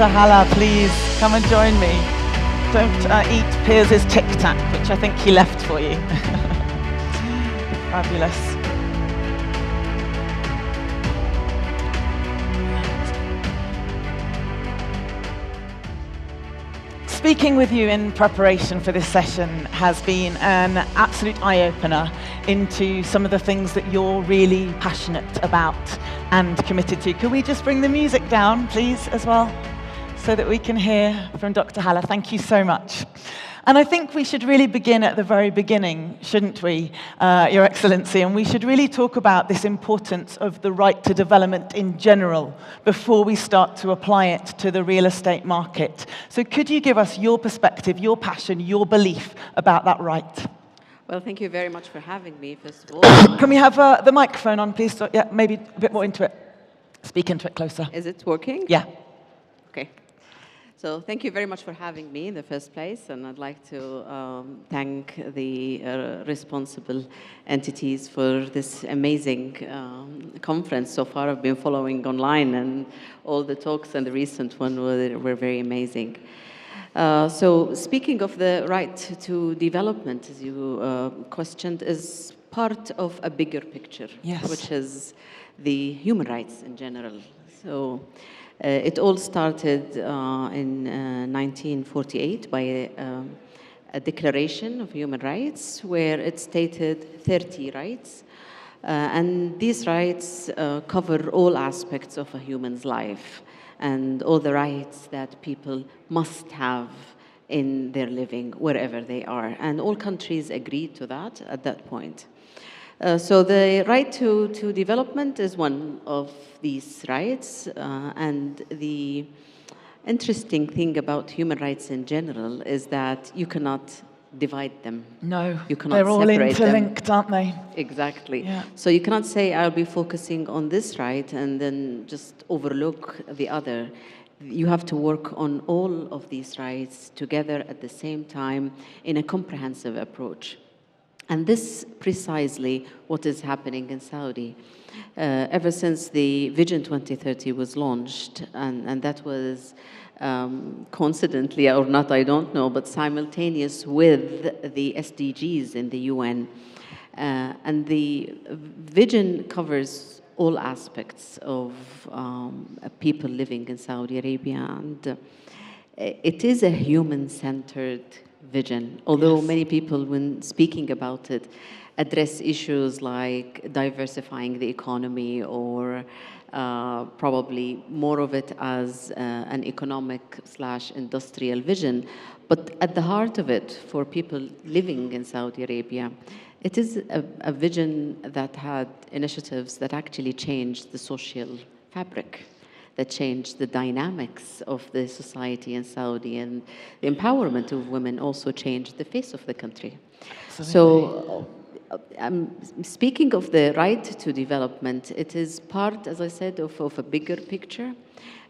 Dr. Halla, please come and join me. Don't eat Piers' Tic Tac, which I think he left for you. Fabulous. Speaking with you in preparation for this session has been an absolute eye-opener into some of the things that you're really passionate about and committed to. Could we just bring the music down, please, as well, so that we can hear from Dr. Halla? Thank you so much. And I think we should really begin at the very beginning, shouldn't we, Your Excellency? And we should really talk about this importance of the right to development in general before we start to apply it to the real estate market. So could you give us your perspective, your passion, your belief about that right? Well, thank you very much for having me, first of all. Can we have the microphone on, please? So, yeah, maybe a bit more into it. Speak into it closer. Is it working? Yeah. Okay. So thank you very much for having me in the first place, and I'd like to thank the responsible entities for this amazing conference. So far I've been following online, and all the talks and the recent one were very amazing. So speaking of the right to development, as you questioned, is part of a bigger picture, yes, which is the human rights in general. So it all started in 1948 by a Declaration of Human Rights, where it stated 30 rights. And these rights cover all aspects of a human's life and all the rights that people must have in their living, wherever they are. And all countries agreed to that at that point. So the right to development is one of these rights, and the interesting thing about human rights in general is that you cannot divide them. No, you cannot they're all separate interlinked, them. aren't they? Exactly. Yeah. So you cannot say, I'll be focusing on this right and then just overlook the other. You have to work on all of these rights together at the same time in a comprehensive approach. And this precisely what is happening in Saudi. Ever since the Vision 2030 was launched, and that was coincidentally or not, I don't know, but simultaneous with the SDGs in the UN. And the vision covers all aspects of people living in Saudi Arabia, and it is a human-centered vision, although yes, many people, when speaking about it, address issues like diversifying the economy or probably more of it as an economic/industrial vision. But at the heart of it, for people living in Saudi Arabia, it is a vision that had initiatives that actually changed the social fabric, that changed the dynamics of the society in Saudi, and the empowerment of women also changed the face of the country. Absolutely. So speaking of the right to development, it is part, as I said, of a bigger picture.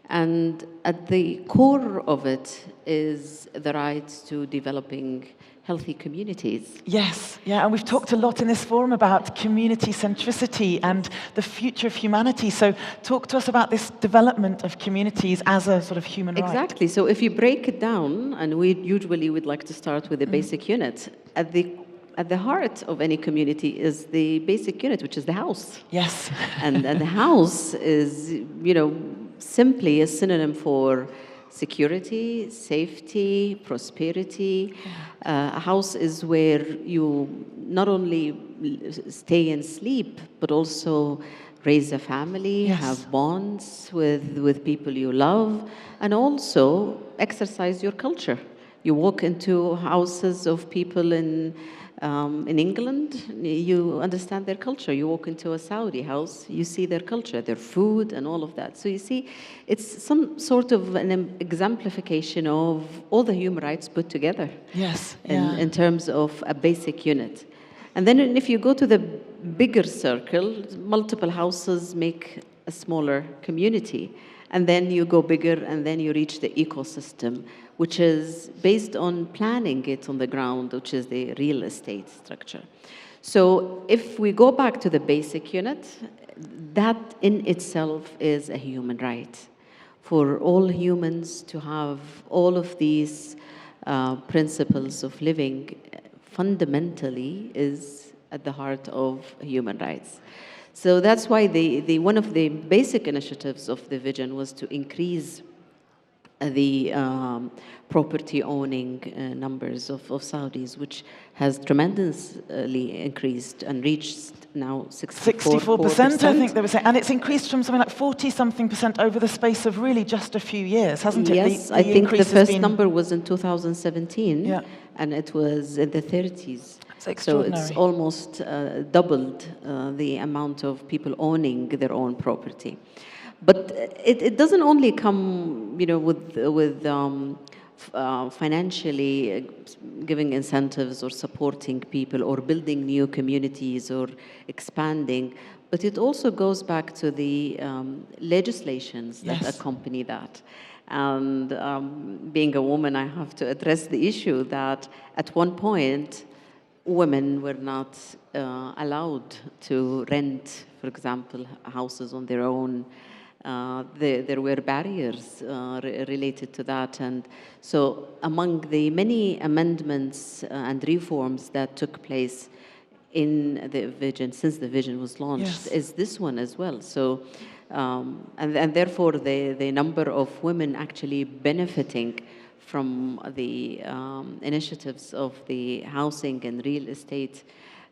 And at the core of it is the right to developing healthy communities. Yes, yeah, and we've talked a lot in this forum about community centricity and the future of humanity. So talk to us about this development of communities as a sort of human right. Exactly. So if you break it down, and we usually would like to start with the basic unit, at the heart of any community is the basic unit, which is the house. Yes. and the house is, simply a synonym for security, safety, prosperity. A house is where you not only stay and sleep, but also raise a family, yes, have bonds with people you love, and also exercise your culture. You walk into houses of people in England, you understand their culture. You walk into a Saudi house, you see their culture, their food, and all of that. So you see, it's some sort of an exemplification of all the human rights put together. Yes. In terms of a basic unit. And then if you go to the bigger circle, multiple houses make a smaller community. And then you go bigger, and then you reach the ecosystem, which is based on planning it on the ground, which is the real estate structure. So if we go back to the basic unit, that in itself is a human right. for all humans to have all of these principles of living fundamentally is at the heart of human rights. So that's why one of the basic initiatives of the vision was to increase the property owning numbers of Saudis, which has tremendously increased and reached now 64%, I think they were saying. And it's increased from something like 40-something% over the space of really just a few years, hasn't it? Yes, I think the first number was in 2017, and it was in the 30s. So it's almost doubled the amount of people owning their own property. But it doesn't only come, with financially giving incentives or supporting people or building new communities or expanding, but it also goes back to the legislations that accompany that. And being a woman, I have to address the issue that at one point, women were not allowed to rent, for example, houses on their own. There were barriers related to that. And so among the many amendments and reforms that took place in the vision, since the vision was launched, is this one as well. So, and therefore the number of women actually benefiting from the initiatives of the housing and real estate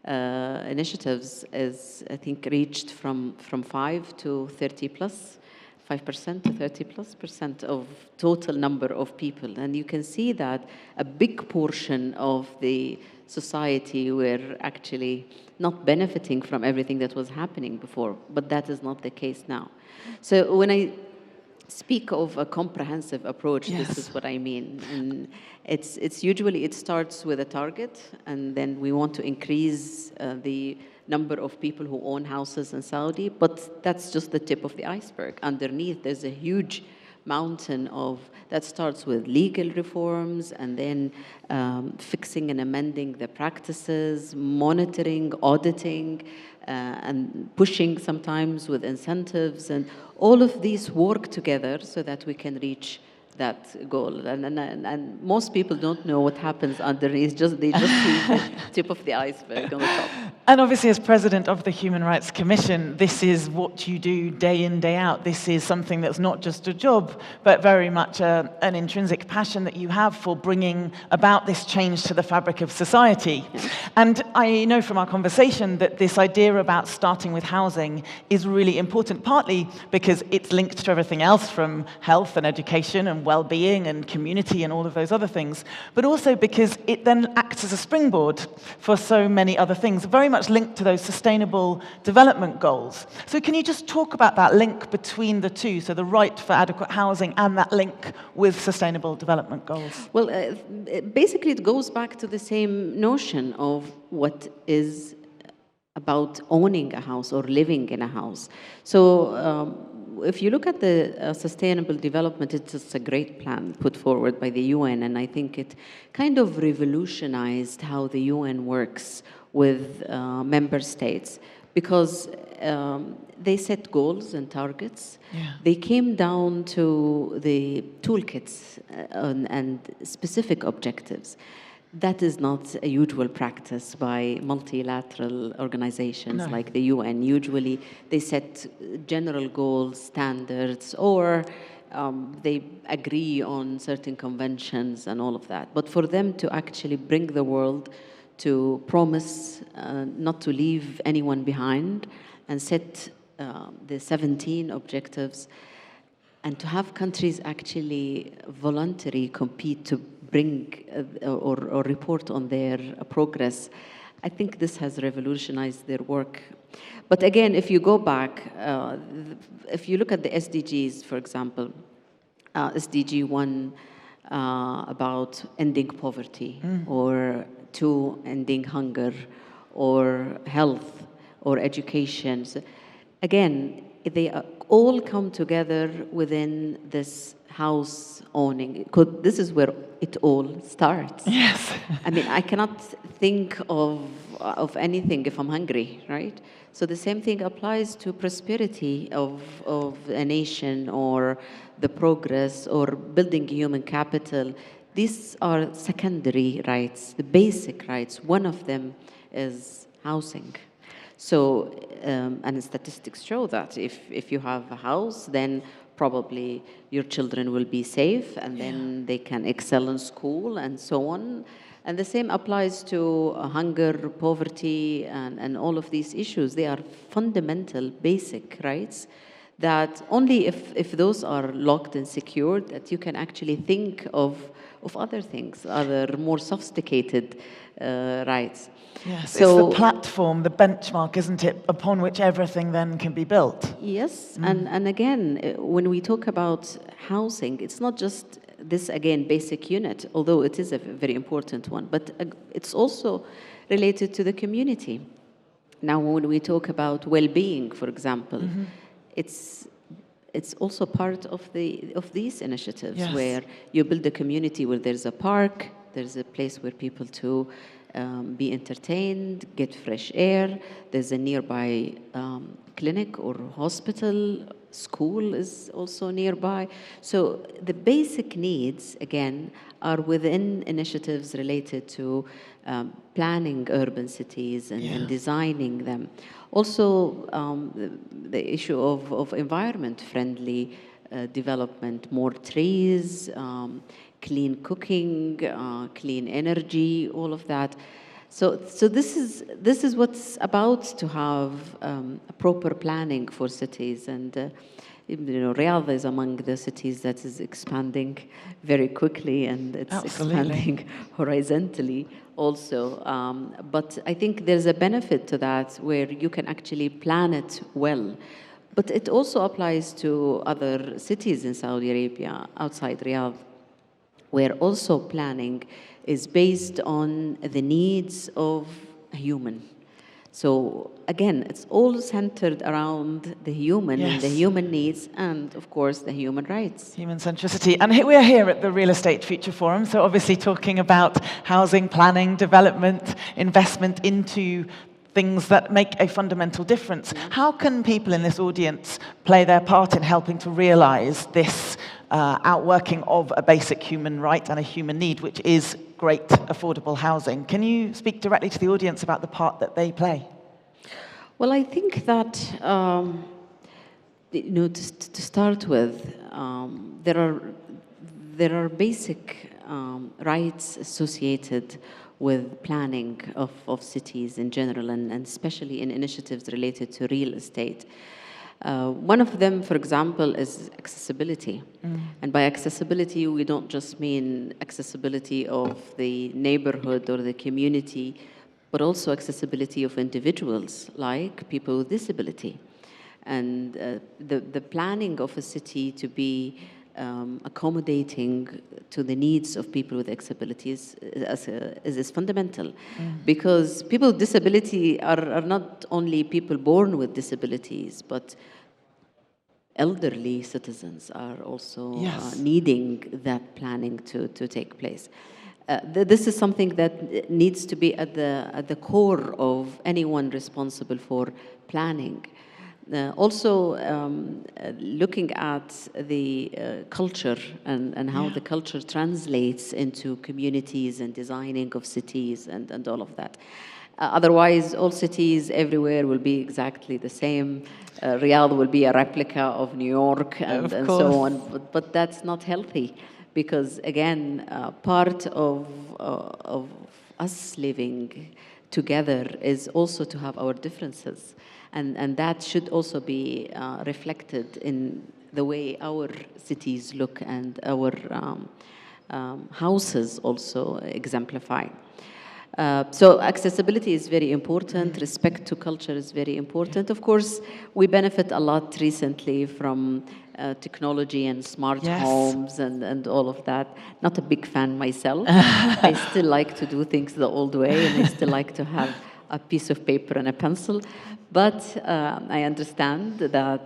initiatives is, I think, reached from 5 to 30 plus, 5% to 30 plus % of total number of people. And you can see that a big portion of the society were actually not benefiting from everything that was happening before, but that is not the case now. So when I speak of a comprehensive approach, this is what I mean. And it's usually, it starts with a target, and then we want to increase the number of people who own houses in Saudi, but that's just the tip of the iceberg. Underneath, there's a huge mountain that starts with legal reforms, and then fixing and amending the practices, monitoring, auditing, and pushing sometimes with incentives, and all of these work together so that we can reach that goal. And most people don't know what happens underneath. They just see the tip of the iceberg on the top. And obviously, as president of the Human Rights Commission, this is what you do day in, day out. This is something that's not just a job, but very much an intrinsic passion that you have for bringing about this change to the fabric of society. And I know from our conversation that this idea about starting with housing is really important, partly because it's linked to everything else from health and education and well-being and community and all of those other things, but also because it then acts as a springboard for so many other things, very much linked to those sustainable development goals. So can you just talk about that link between the two, so the right for adequate housing and that link with sustainable development goals? Well, basically it goes back to the same notion of what is about owning a house or living in a house. So if you look at the Sustainable Development, it's a great plan put forward by the UN, and I think it kind of revolutionized how the UN works with member states, because they set goals and targets. They came down to the toolkits and specific objectives. That is not a usual practice by multilateral organizations like the UN. Usually they set general goals, standards, or they agree on certain conventions and all of that. But for them to actually bring the world to promise not to leave anyone behind and set the 17 objectives, and to have countries actually voluntarily compete to bring or report on their progress, I think this has revolutionized their work. But again, if you go back, if you look at the SDGs, for example, SDG 1 about ending poverty, or 2, ending hunger, or health, or education. So again, they all come together within this house owning. This is where it all starts. Yes. I mean, I cannot think of anything if I'm hungry, right? So the same thing applies to prosperity of a nation, or the progress, or building human capital. These are secondary rights, the basic rights. One of them is housing. So, and statistics show that if you have a house, then probably your children will be safe, and then they can excel in school and so on. And the same applies to hunger, poverty, and all of these issues. They are fundamental, basic rights that only if those are locked and secured, that you can actually think of other things, other more sophisticated rights. Yes, So, it's the platform, the benchmark, isn't it, upon which everything then can be built. yes, and again, when we talk about housing, it's not just this, again, basic unit, although it is a very important one, but it's also related to the community. Now, when we talk about well-being, for example, it's also part of these initiatives. Yes. Where you build a community where there's a park, there's a place where people to be entertained, get fresh air. There's a nearby clinic or hospital. School is also nearby. So the basic needs, again, are within initiatives related to planning urban cities and designing them. Also, the issue of environment-friendly development, more trees, clean cooking, clean energy, all of that. So this is what's about to have a proper planning for cities, and Riyadh is among the cities that is expanding very quickly, and it's expanding horizontally also. But I think there's a benefit to that, where you can actually plan it well. But it also applies to other cities in Saudi Arabia, outside Riyadh, where also planning is based on the needs of a human. So again, it's all centered around the human and the human needs, and of course the human rights. Human centricity. And we're here at the Real Estate Future Forum, so obviously talking about housing, planning, development, investment into things that make a fundamental difference. How can people in this audience play their part in helping to realize this outworking of a basic human right and a human need, which is great, affordable housing? Can you speak directly to the audience about the part that they play? Well, I think that, to start with, there are basic rights associated with planning of cities in general, and especially in initiatives related to real estate. One of them, for example, is accessibility. And by accessibility, we don't just mean accessibility of the neighborhood or the community, but also accessibility of individuals, like people with disability. And the planning of a city to be accommodating to the needs of people with disabilities is fundamental. Because people with disability are not only people born with disabilities, but elderly citizens are also needing that planning to take place. This is something that needs to be at the core of anyone responsible for planning. Also, looking at the culture and how the culture translates into communities and designing of cities and all of that. Otherwise, all cities everywhere will be exactly the same. Riyadh will be a replica of New York and so on. But that's not healthy, because, again, part of us living together is also to have our differences. And that should also be reflected in the way our cities look and our houses also exemplify. So accessibility is very important. Respect to culture is very important. Of course, we benefit a lot recently from technology and smart homes and all of that. Not a big fan myself. I still like to do things the old way, and I still like to have a piece of paper and a pencil. But I understand that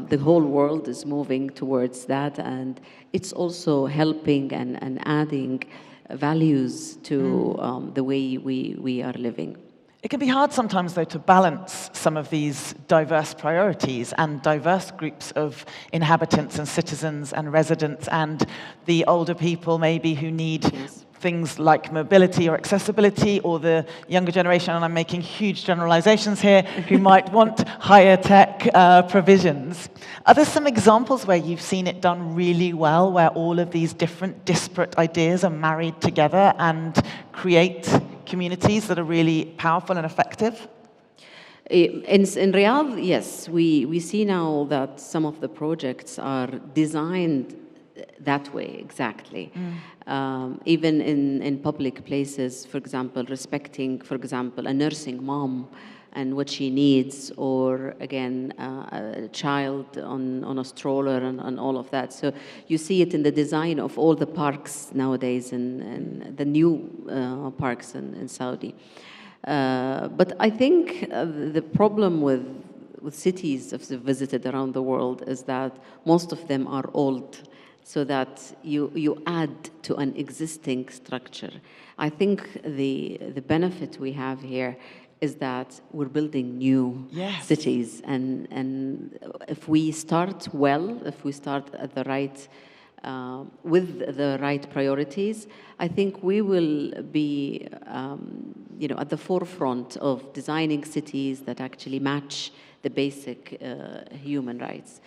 the whole world is moving towards that, and it's also helping and adding values to the way we are living. It can be hard sometimes, though, to balance some of these diverse priorities and diverse groups of inhabitants and citizens and residents and the older people maybe who need things like mobility or accessibility, or the younger generation, and I'm making huge generalizations here, who might want higher tech provisions. Are there some examples where you've seen it done really well, where all of these different disparate ideas are married together and create communities that are really powerful and effective? In Riyadh, yes, we see now that some of the projects are designed that way, exactly. Even in public places, for example, respecting, for example, a nursing mom and what she needs, or again, a child on a stroller and all of that. So you see it in the design of all the parks nowadays and the new parks in Saudi. But I think the problem with cities I've visited around the world is that most of them are old, so that you add to an existing structure. I think the benefit we have here is that we're building new cities, and if we start well, if we start at the right with the right priorities, I think we will be at the forefront of designing cities that actually match the basic human rights.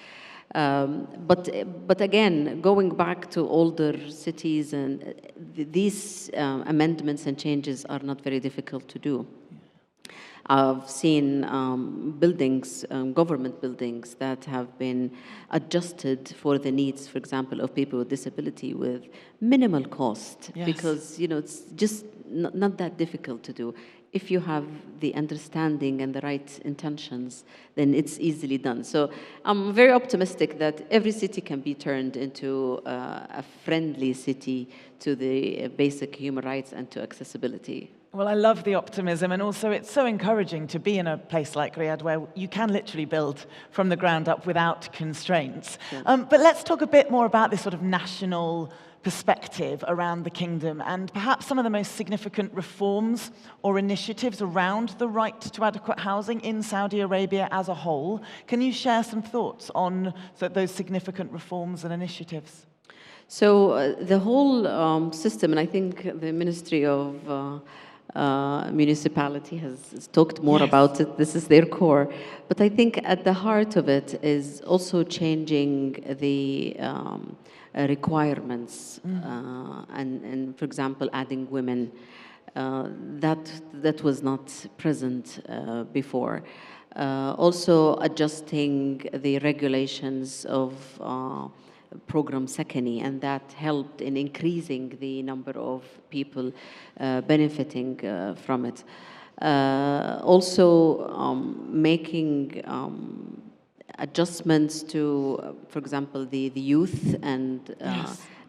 But again, going back to older cities, and these amendments and changes are not very difficult to do. I've seen buildings, government buildings, that have been adjusted for the needs, for example, of people with disability with minimal cost, because it's just not that difficult to do. If you have the understanding and the right intentions, then it's easily done. So I'm very optimistic that every city can be turned into a friendly city to the basic human rights and to accessibility. Well, I love the optimism, and also it's so encouraging to be in a place like Riyadh where you can literally build from the ground up without constraints. But let's talk a bit more about this sort of national perspective around the kingdom, and perhaps some of the most significant reforms or initiatives around the right to adequate housing in Saudi Arabia as a whole. Can you share some thoughts on those significant reforms and initiatives? So the whole system, and I think the Ministry of Municipality has talked more about it. This is their core. But I think at the heart of it is also changing the requirements and, for example, adding women. That was not present before. Also adjusting the regulations of program Sakani, and that helped in increasing the number of people benefiting from it. Also making adjustments to, for example, the youth, and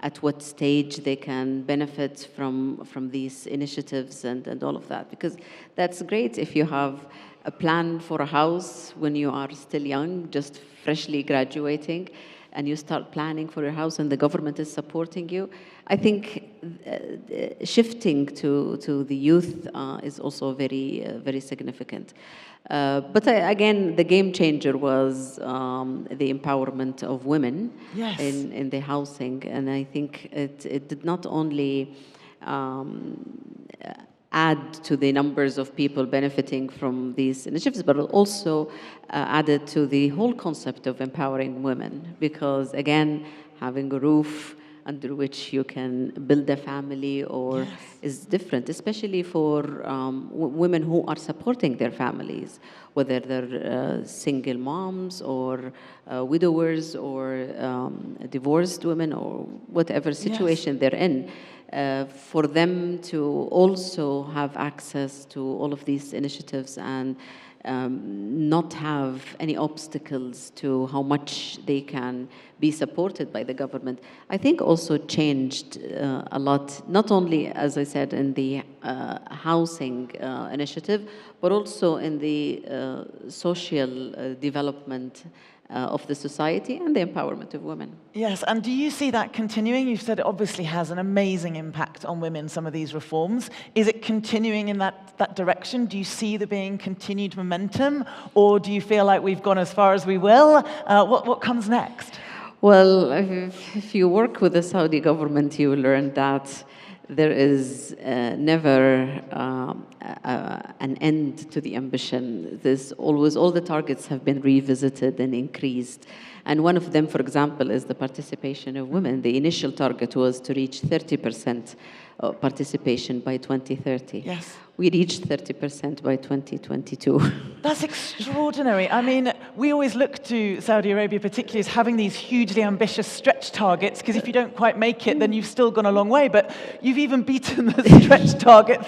at what stage they can benefit from these initiatives and all of that. Because that's great if you have a plan for a house when you are still young, just freshly graduating, and you start planning for your house and the government is supporting you. I think shifting to the youth is also very, very significant. But again, the game changer was the empowerment of women in the housing. And I think it did not only add to the numbers of people benefiting from these initiatives, but also added to the whole concept of empowering women. Because again, having a roof under which you can build a family or is different, especially for women who are supporting their families, whether they're single moms or widowers or divorced women or whatever situation they're in. For them to also have access to all of these initiatives and not have any obstacles to how much they can be supported by the government, I think also changed a lot, not only, as I said, in the housing initiative, but also in the social development of the society and the empowerment of women. Yes, and do you see that continuing? You've said it obviously has an amazing impact on women, some of these reforms. Is it continuing in that direction? Do you see there being continued momentum, or do you feel like we've gone as far as we will? What comes next? Well, if you work with the Saudi government, you will learn that there is never an end to the ambition. There's always, all the targets have been revisited and increased. And one of them, for example, is the participation of women. The initial target was to reach 30% participation by 2030. Yes. We reached 30% by 2022. That's extraordinary. I mean, we always look to Saudi Arabia particularly as having these hugely ambitious stretch targets, because if you don't quite make it, then you've still gone a long way. But you've even beaten the stretch target.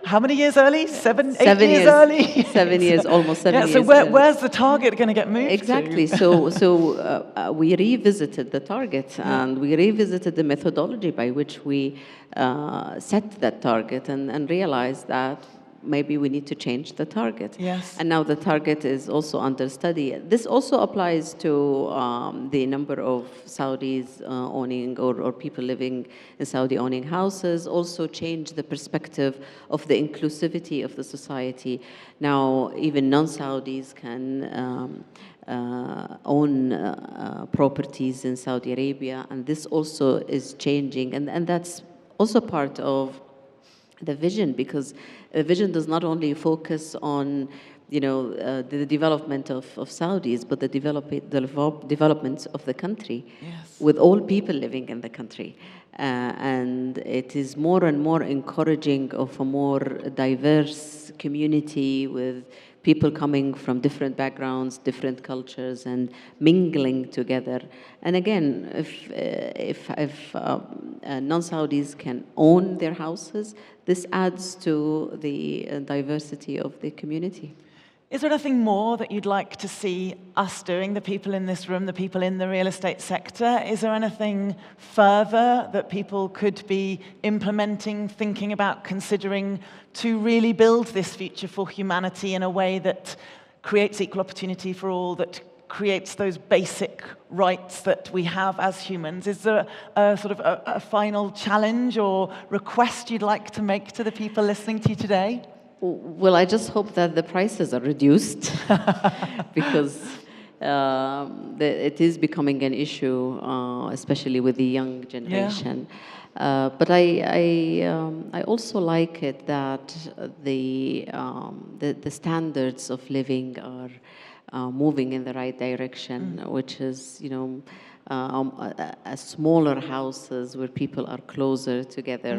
How many years early? 7 years early? 7 years, almost 7 years. So where's the target going to get moved exactly. to? So we revisited the target, and we revisited the methodology by which we set that target, and realized that maybe we need to change the target. Yes. And now the target is also under study. This also applies to the number of Saudis owning or people living in Saudi owning houses, also change the perspective of the inclusivity of the society. Now even non-Saudis can own properties in Saudi Arabia, and this also is changing, and that's also part of the vision, because the vision does not only focus on, the development of Saudis, but the development of the country, yes, with all people living in the country. And it is more and more encouraging of a more diverse community with people coming from different backgrounds, different cultures, and mingling together. And again, if non-Saudis can own their houses, this adds to the diversity of the community. Is there anything more that you'd like to see us doing, the people in this room, the people in the real estate sector? Is there anything further that people could be implementing, thinking about, considering, to really build this future for humanity in a way that creates equal opportunity for all, that creates those basic rights that we have as humans? Is there a sort of a final challenge or request you'd like to make to the people listening to you today? Well, I just hope that the prices are reduced because it is becoming an issue, especially with the young generation. Yeah. But I also like it that the standards of living are moving in the right direction, which is, smaller houses where people are closer together,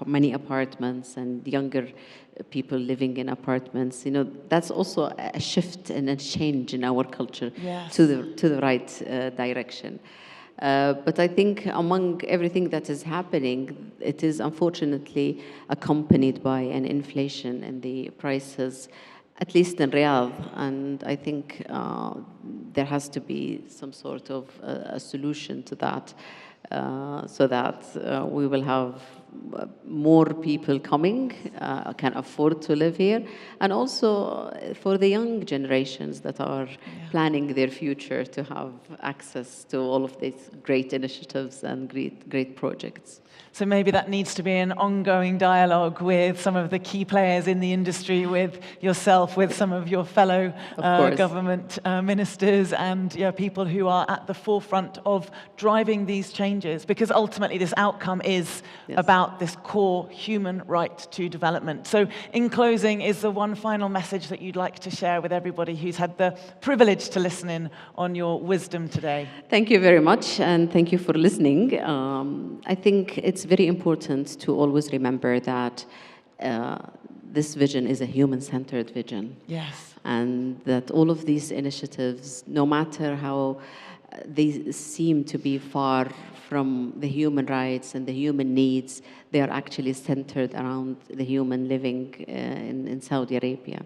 many apartments and younger people living in apartments. That's also a shift and a change in our culture, yes, to the right direction. But I think among everything that is happening, it is unfortunately accompanied by an inflation in the prices, at least in Riyadh, and I think there has to be some sort of a solution to that, so that we will have more people coming, can afford to live here, and also for the young generations that are planning their future to have access to all of these great initiatives and great projects. So maybe that needs to be an ongoing dialogue with some of the key players in the industry, with yourself, with some of your fellow government ministers, and people who are at the forefront of driving these changes, because ultimately this outcome is about this core human right to development. So in closing, is there one final message that you'd like to share with everybody who's had the privilege to listen in on your wisdom today? Thank you very much, and thank you for listening. I think it's very important to always remember that this vision is a human-centered vision. Yes. And that all of these initiatives, no matter how they seem to be far from the human rights and the human needs. They are actually centered around the human living in Saudi Arabia.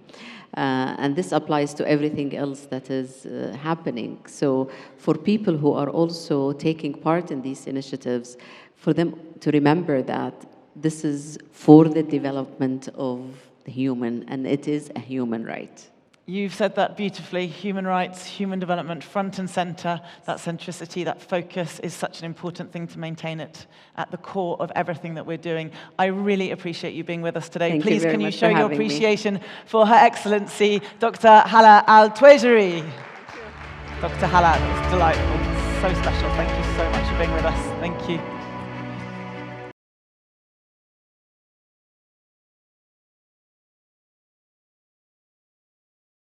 And this applies to everything else that is happening. So for people who are also taking part in these initiatives, for them to remember that this is for the development of the human, and it is a human right. You've said that beautifully. Human rights, human development, front and center. That centricity, that focus is such an important thing to maintain it at the core of everything that we're doing. I really appreciate you being with us today. Thank Please, you very can you much show for your having me. appreciation for Her Excellency, Dr. Hala Al-Tuwaijeri. Dr. Hala, it's delightful. So special. Thank you so much for being with us. Thank you.